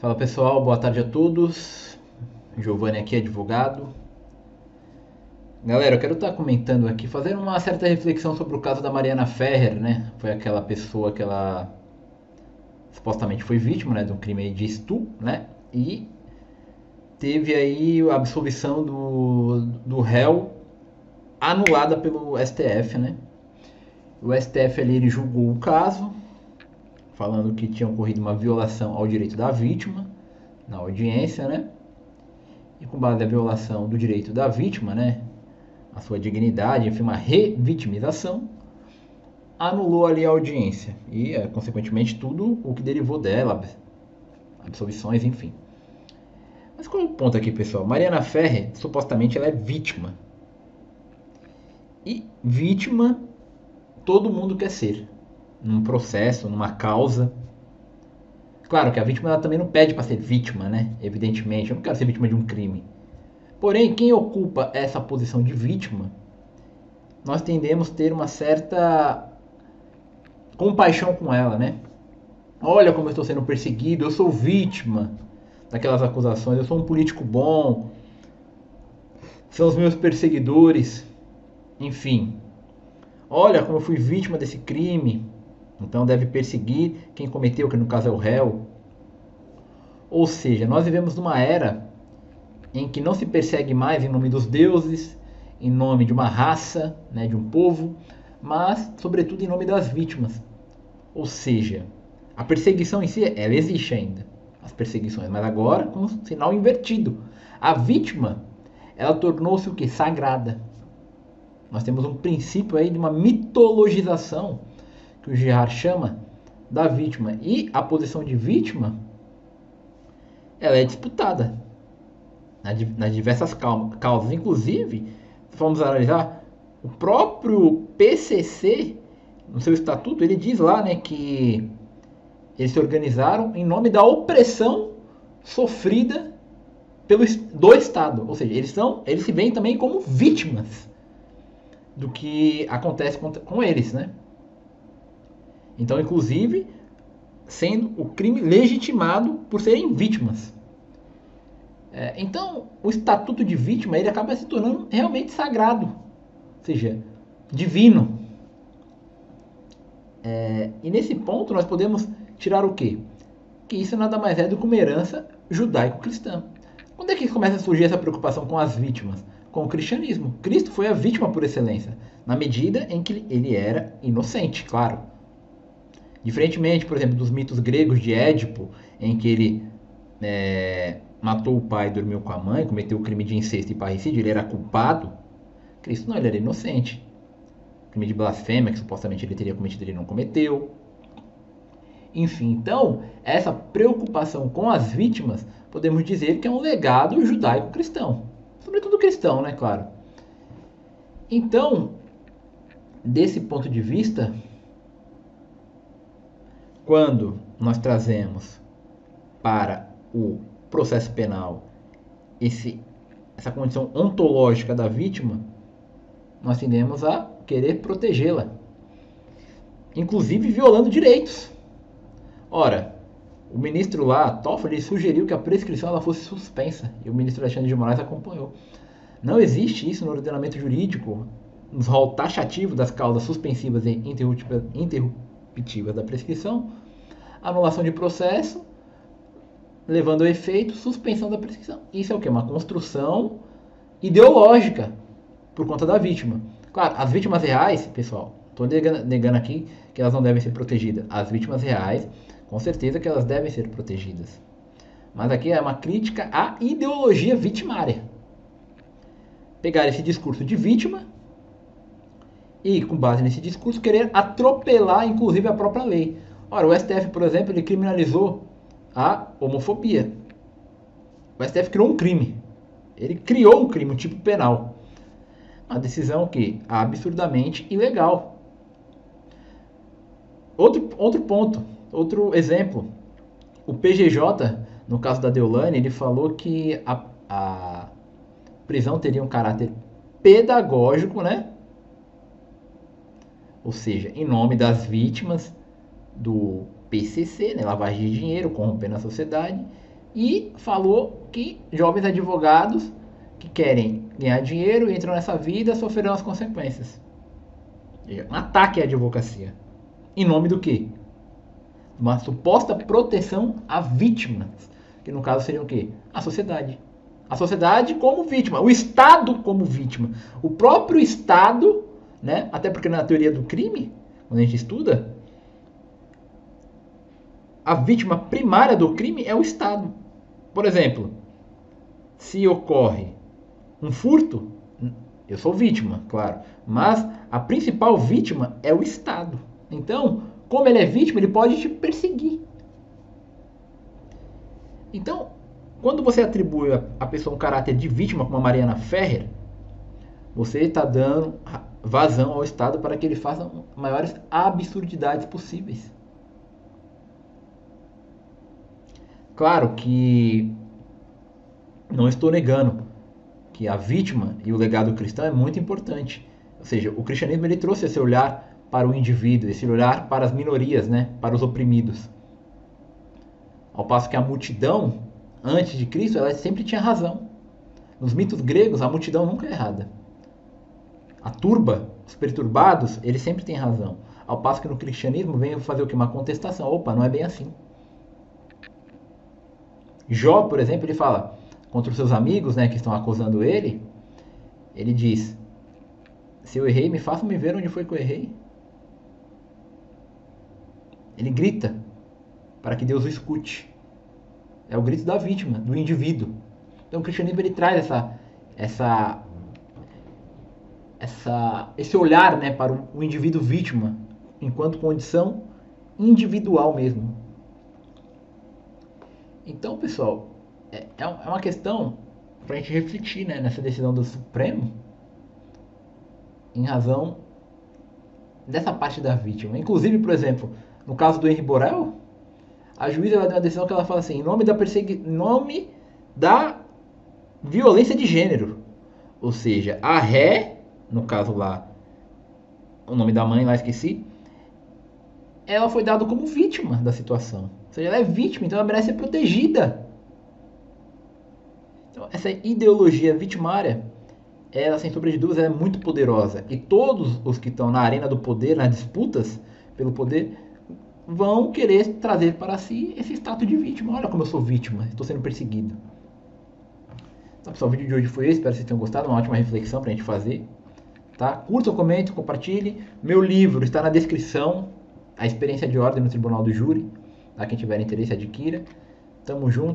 Fala pessoal, boa tarde a todos. Giovanni aqui, advogado. Galera, eu quero estar comentando aqui, fazendo uma certa reflexão sobre o caso da Mariana Ferrer, né? Foi aquela pessoa que ela supostamente foi vítima, né, de um crime de estupro, né? E teve aí a absolvição do réu anulada pelo STF, né? O STF ali ele julgou o caso, falando que tinha ocorrido uma violação ao direito da vítima na audiência, né? E com base na violação do direito da vítima, né, a sua dignidade, enfim, uma revitimização, anulou ali a audiência e, consequentemente, tudo o que derivou dela, absolvições, enfim. Mas qual é o ponto aqui, pessoal? Mariana Ferrer, supostamente, ela é vítima. E vítima, todo mundo quer ser. Num processo, numa causa. Claro que a vítima ela também não pede para ser vítima, né? Evidentemente, eu não quero ser vítima de um crime. Porém, quem ocupa essa posição de vítima, nós tendemos a ter uma certa compaixão com ela, né? Olha como eu estou sendo perseguido, eu sou vítima daquelas acusações, eu sou um político bom, são os meus perseguidores, enfim. Olha como eu fui vítima desse crime, então deve perseguir quem cometeu, que no caso é o réu. Ou seja, nós vivemos numa era em que não se persegue mais em nome dos deuses, em nome de uma raça, né, de um povo, mas sobretudo em nome das vítimas. Ou seja, a perseguição em si, ela existe ainda, as perseguições, mas agora com um sinal invertido. A vítima, ela tornou-se o que? Sagrada. Nós temos um princípio aí de uma mitologização, que o Girard chama, da vítima. E a posição de vítima, ela é disputada nas diversas causas. Inclusive, se formos analisar, o próprio PCC, no seu estatuto, ele diz lá, né, que eles se organizaram em nome da opressão sofrida do Estado. Ou seja, eles se veem também como vítimas do que acontece com eles, né? Então, inclusive, sendo o crime legitimado por serem vítimas. Então, o estatuto de vítima ele acaba se tornando realmente sagrado, ou seja, divino. E nesse ponto nós podemos tirar o quê? Que isso nada mais é do que uma herança judaico-cristã. Quando é que começa a surgir essa preocupação com as vítimas? Com o cristianismo. Cristo foi a vítima por excelência, na medida em que ele era inocente, claro. Diferentemente, por exemplo, dos mitos gregos de Édipo, em que ele matou o pai, dormiu com a mãe, cometeu o crime de incesto e parricídio, ele era culpado. Cristo não, ele era inocente. O crime de blasfêmia, que supostamente ele teria cometido, ele não cometeu. Enfim, então, essa preocupação com as vítimas, podemos dizer que é um legado judaico-cristão. Sobretudo cristão, né, claro. Então, desse ponto de vista, quando nós trazemos para o processo penal essa condição ontológica da vítima, nós tendemos a querer protegê-la, inclusive violando direitos. Ora, o ministro lá, Toffoli, sugeriu que a prescrição ela fosse suspensa e o ministro Alexandre de Moraes acompanhou. Não existe isso no ordenamento jurídico, nos rol taxativo das causas suspensivas e interruptivas da prescrição, anulação de processo, levando ao efeito suspensão da prescrição. Isso é o que? Uma construção ideológica por conta da vítima. Claro, as vítimas reais, pessoal, estou negando aqui que elas não devem ser protegidas. As vítimas reais, com certeza que elas devem ser protegidas. Mas aqui é uma crítica à ideologia vitimária. Pegar esse discurso de vítima e, com base nesse discurso, querer atropelar, inclusive, a própria lei. Ora, o STF, por exemplo, ele criminalizou a homofobia. O STF criou um crime. Ele criou um crime, um tipo penal. Uma decisão que é absurdamente ilegal. Outro ponto, outro exemplo. O PGJ, no caso da Deolane, ele falou que a prisão teria um caráter pedagógico, né? Ou seja, em nome das vítimas do PCC, né? Lavagem de dinheiro, corrompendo a sociedade, e falou que jovens advogados que querem ganhar dinheiro e entram nessa vida sofrerão as consequências. Um ataque à advocacia. Em nome do quê? Uma suposta proteção a vítimas, que no caso seria o quê? A sociedade. A sociedade como vítima, o Estado como vítima. O próprio Estado, né? Até porque na teoria do crime, quando a gente estuda, a vítima primária do crime é o Estado. Por exemplo, se ocorre um furto, eu sou vítima, claro, mas a principal vítima é o Estado. Então, como ele é vítima, ele pode te perseguir. Então, quando você atribui a pessoa um caráter de vítima, como a Mariana Ferrer, você está dando vazão ao Estado para que ele faça maiores absurdidades possíveis. Claro que não estou negando que a vítima e o legado cristão é muito importante. Ou seja, o cristianismo ele trouxe esse olhar para o indivíduo, esse olhar para as minorias, né, para os oprimidos. Ao passo que a multidão, antes de Cristo, ela sempre tinha razão. Nos mitos gregos, a multidão nunca é errada. A turba, os perturbados, eles sempre têm razão. Ao passo que no cristianismo vem fazer o que? Uma contestação. Opa, não é bem assim. Jó, por exemplo, ele fala contra os seus amigos, né, que estão acusando ele, ele diz: se eu errei, me façam-me ver onde foi que eu errei. Ele grita para que Deus o escute. É o grito da vítima, do indivíduo. Então o cristianismo ele traz esse olhar, né, para o indivíduo vítima, enquanto condição individual mesmo. Então, pessoal, é uma questão para a gente refletir, né, nessa decisão do Supremo, em razão dessa parte da vítima. Inclusive, por exemplo, no caso do Henri Borel, a juíza ela deu uma decisão que ela fala assim, em nome da violência de gênero. Ou seja, a ré, no caso lá, o nome da mãe lá esqueci, ela foi dada como vítima da situação. Ou seja, ela é vítima, então ela merece ser protegida. Então, essa ideologia vitimária, ela, sem sombra de dúvidas, é muito poderosa. E todos os que estão na arena do poder, nas disputas pelo poder, vão querer trazer para si esse status de vítima. Olha como eu sou vítima, estou sendo perseguido. Então, pessoal, o vídeo de hoje foi esse. Espero que vocês tenham gostado. Uma ótima reflexão para a gente fazer. Tá? Curta, comente, compartilhe. Meu livro está na descrição. A Experiência de Ordem no Tribunal do Júri. Tá? Quem tiver interesse, adquira. Tamo junto.